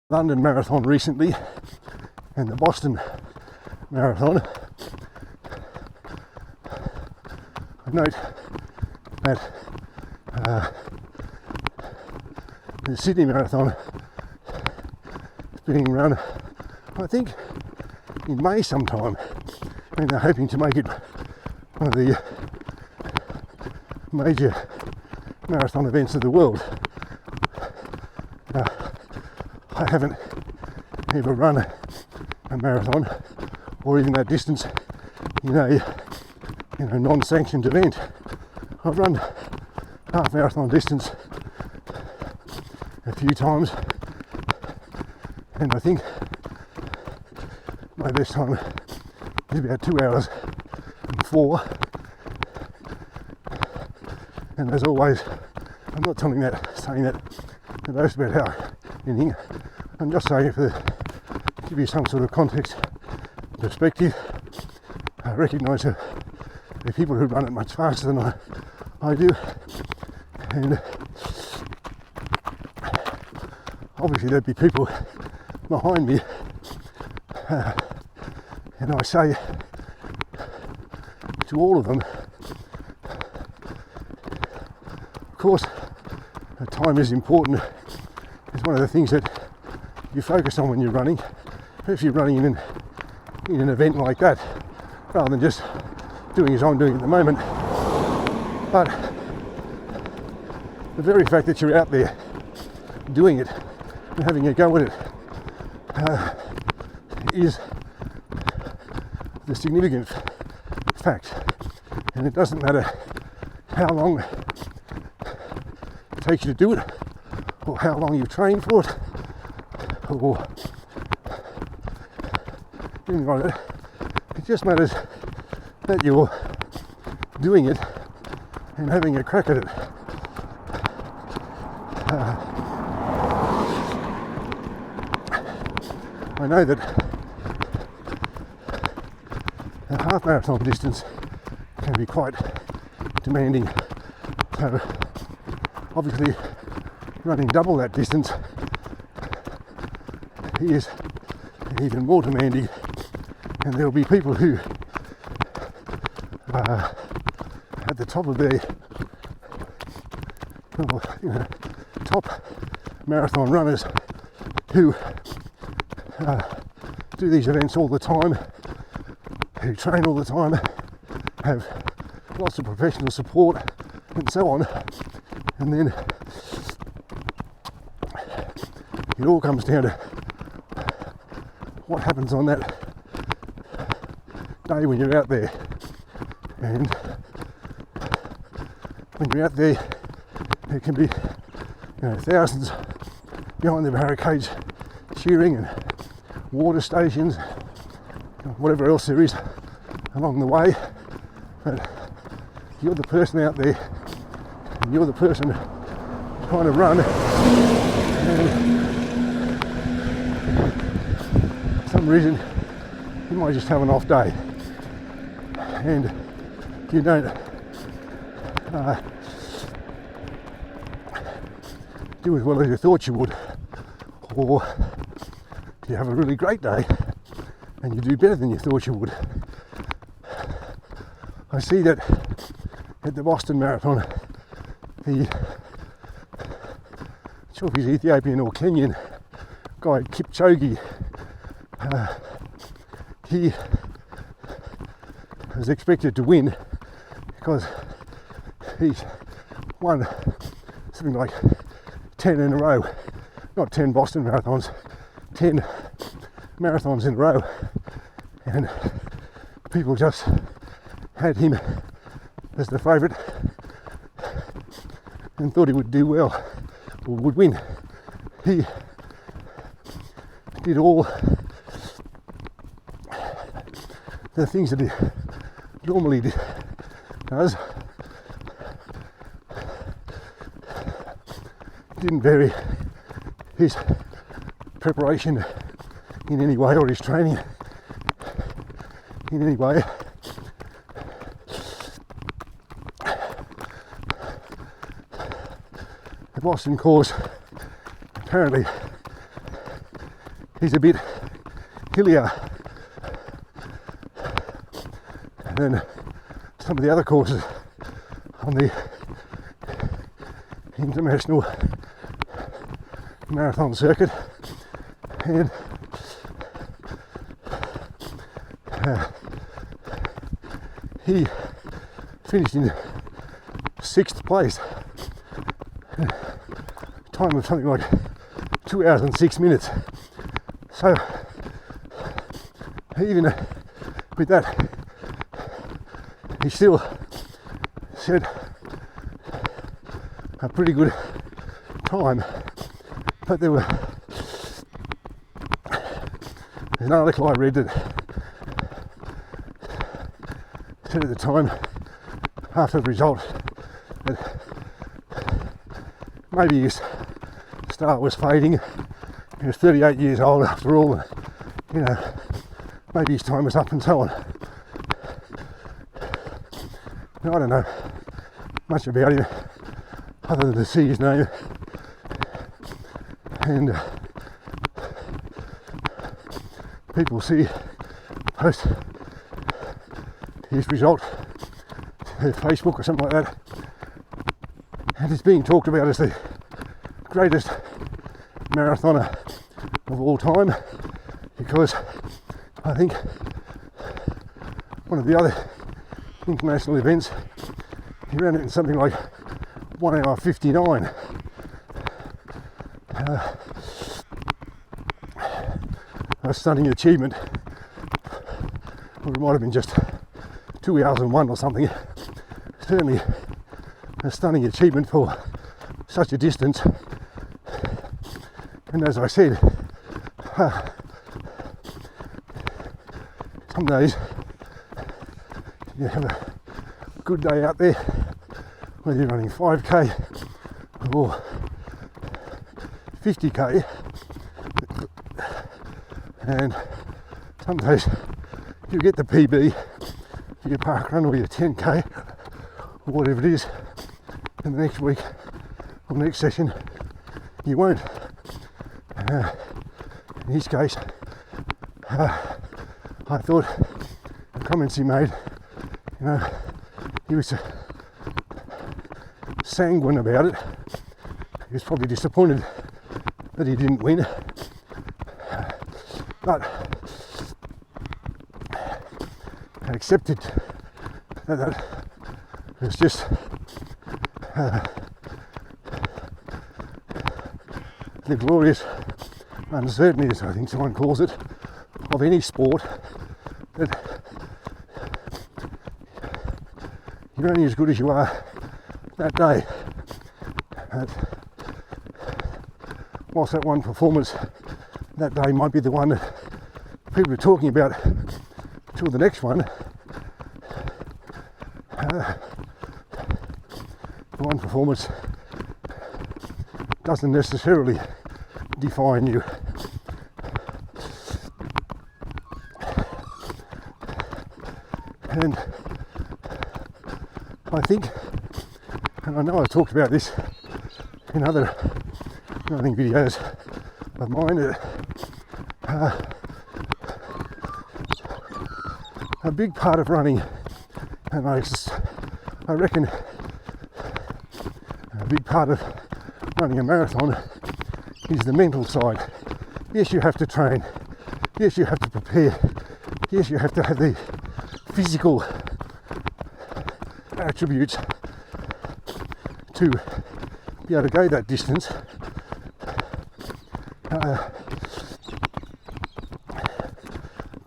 London Marathon recently and the Boston Marathon, I note that the Sydney Marathon is being run, I think, in May sometime, and they're hoping to make it one of the major marathon events of the world. I haven't ever run a marathon or even that distance in a non-sanctioned event. I've run half marathon distance a few times, and I think my best time is about 2 hours and 4. And as always, I'm not saying that that's about how anything. I'm just saying to give you some sort of context, perspective. I recognise there are people who run it much faster than I do, and obviously there'd be people behind me, and I say to all of them, of course, time is important. It's one of the things that you focus on when you're running, if you're running in an event like that, rather than just doing as I'm doing at the moment. But the very fact that you're out there doing it and having a go at it is the significant fact. And it doesn't matter how long it takes you to do it, or how long you've trained for it, or anything like that. It just matters that you're doing it and having a crack at it. I know that a half marathon distance can be quite demanding, so obviously running double that distance is even more demanding, and there will be people who at the top of their top marathon runners who do these events all the time, who train all the time, have lots of professional support and so on, and then it all comes down to what happens on that day when you're out there. And when you're out there can be thousands behind the barricades cheering, and water stations, whatever else there is along the way. But you're the person out there, and you're the person trying to run, and for some reason you might just have an off day, and you don't do as well as you thought you would, or you have a really great day and you do better than you thought you would. I see that at the Boston Marathon, the sure if he's Ethiopian or Kenyan guy, Kipchoge, he was expected to win because he's won something like 10 in a row, not 10 Boston marathons, 10 marathons in a row, and people just had him as the favourite and thought he would do well or would win. He did all the things that he normally does. Didn't vary his preparation in any way, or his training in any way. The Boston course apparently is a bit hillier than some of the other courses on the international marathon circuit, and he finished in 6th place, time of something like 2 hours and 6 minutes. So even with that, he still set a pretty good time. But there's an article I read that said at the time, after the result, that maybe his star was fading. He was 38 years old after all, and, you know, maybe his time was up and so on. Now, I don't know much about him other than to see his name, and people post his result to Facebook or something like that, and it's being talked about as the greatest marathoner of all time, because I think one of the other international events, he ran it in something like 1 hour 59. A stunning achievement, or it might have been just 2 hours and 1 or something. Certainly a stunning achievement for such a distance. And as I said, some days you have a good day out there, whether you're running 5k or 50k, and some days you get the PB for your park run or your 10k or whatever it is, and the next week or next session you won't. In his case, I thought the comments he made, you know, he was sanguine about it. He was probably disappointed that he didn't win, but I accepted that was just the glorious uncertainty, as I think someone calls it, of any sport, that you're only as good as you are that day. That whilst that one performance that day might be the one that people are talking about till the next one, the one performance doesn't necessarily define you. And I think, and I know I've talked about this in other running videos of mine, a big part of running, and I reckon a big part of running a marathon is the mental side. Yes, you have to train. Yes, you have to prepare. Yes, you have to have the physical attributes to be able to go that distance.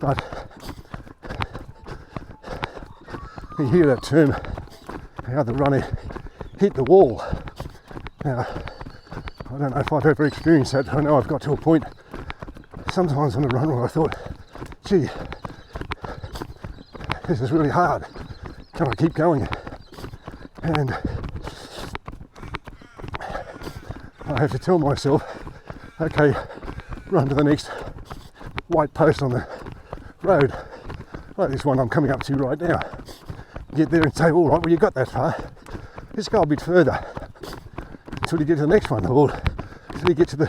But you hear that term, how the runner hit the wall. Now, I don't know if I've ever experienced that. I know I've got to a point sometimes on the run where I thought, gee, this is really hard. Can I keep going? And I have to tell myself, okay, run to the next white post on the road, like this one I'm coming up to right now. Get there and say, all right, well, you got that far. Let's go a bit further until you get to the next one, or until you get to the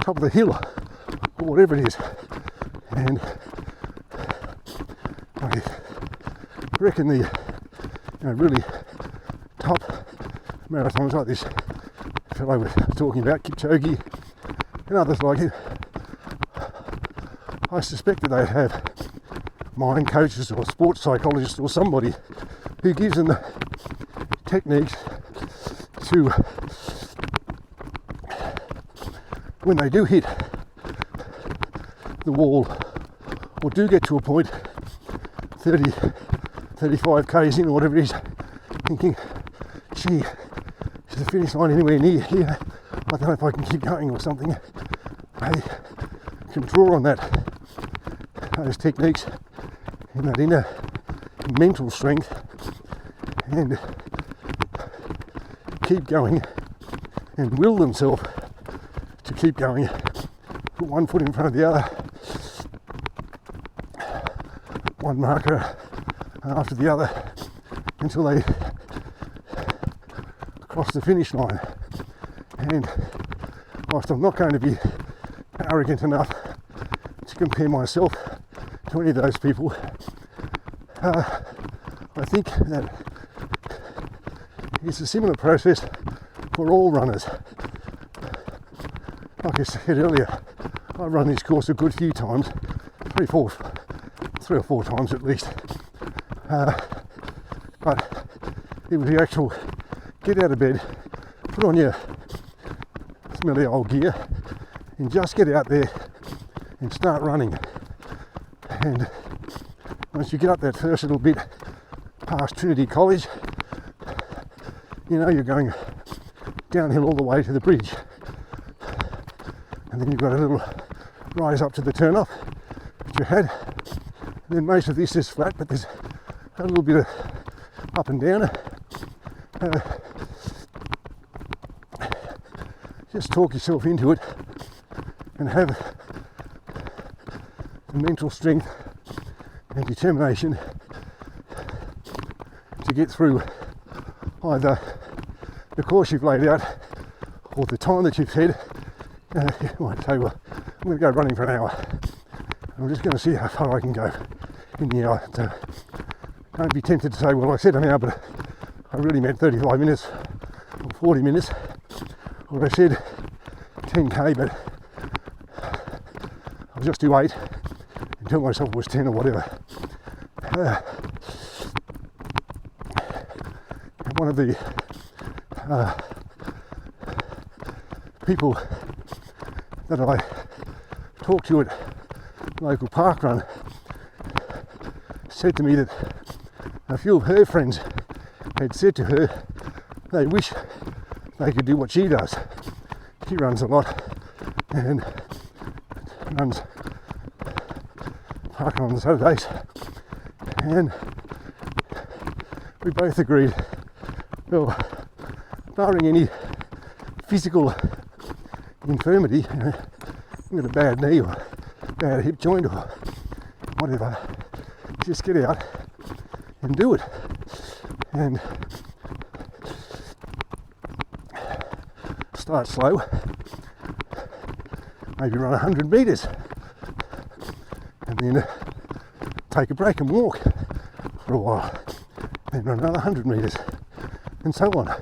top of the hill, or whatever it is. And I reckon the really top marathons like this fellow was talking about, Kipchoge, and others like him, I suspect that they have mind coaches or sports psychologists or somebody who gives them the techniques to, when they do hit the wall or do get to a point 30, 35 k's in or whatever it is, thinking, gee, is the finish line anywhere near here? I don't know if I can keep going or something. They can draw on those techniques and that inner mental strength and keep going and will themselves to keep going, put one foot in front of the other, one marker after the other, until they cross the finish line. And whilst I'm not going to be arrogant enough to compare myself to any of those people, I think that it's a similar process for all runners. Like I said earlier, I run this course a good few times, three or four times at least. But it was the actual get out of bed, put on your smelly old gear, and just get out there and start running. And once you get up that first little bit past Trinity College, you know you're going downhill all the way to the bridge. And then you've got a little rise up to the turn-off that you had. And then most of this is flat, but there's a little bit of up and down. Just talk yourself into it and have the mental strength and determination to get through either the course you've laid out or the time that you've said. You might say, well, I'm going to go running for an hour. I'm just going to see how far I can go in the hour. So don't be tempted to say, well, I said an hour, but I really meant 35 minutes or 40 minutes. Or I said 10k, but I'll just do 8 and tell myself it was 10 or whatever. One of the people that I talked to at local park run said to me that a few of her friends had said to her they wish they could do what she does. She runs a lot and runs park on Saturdays, and we both agreed, well, barring any physical infirmity, you know, you've got a bad knee or bad hip joint or whatever, just get out and do it. And start slow, maybe run 100 metres and then take a break and walk for a while, then run another 100 metres and so on.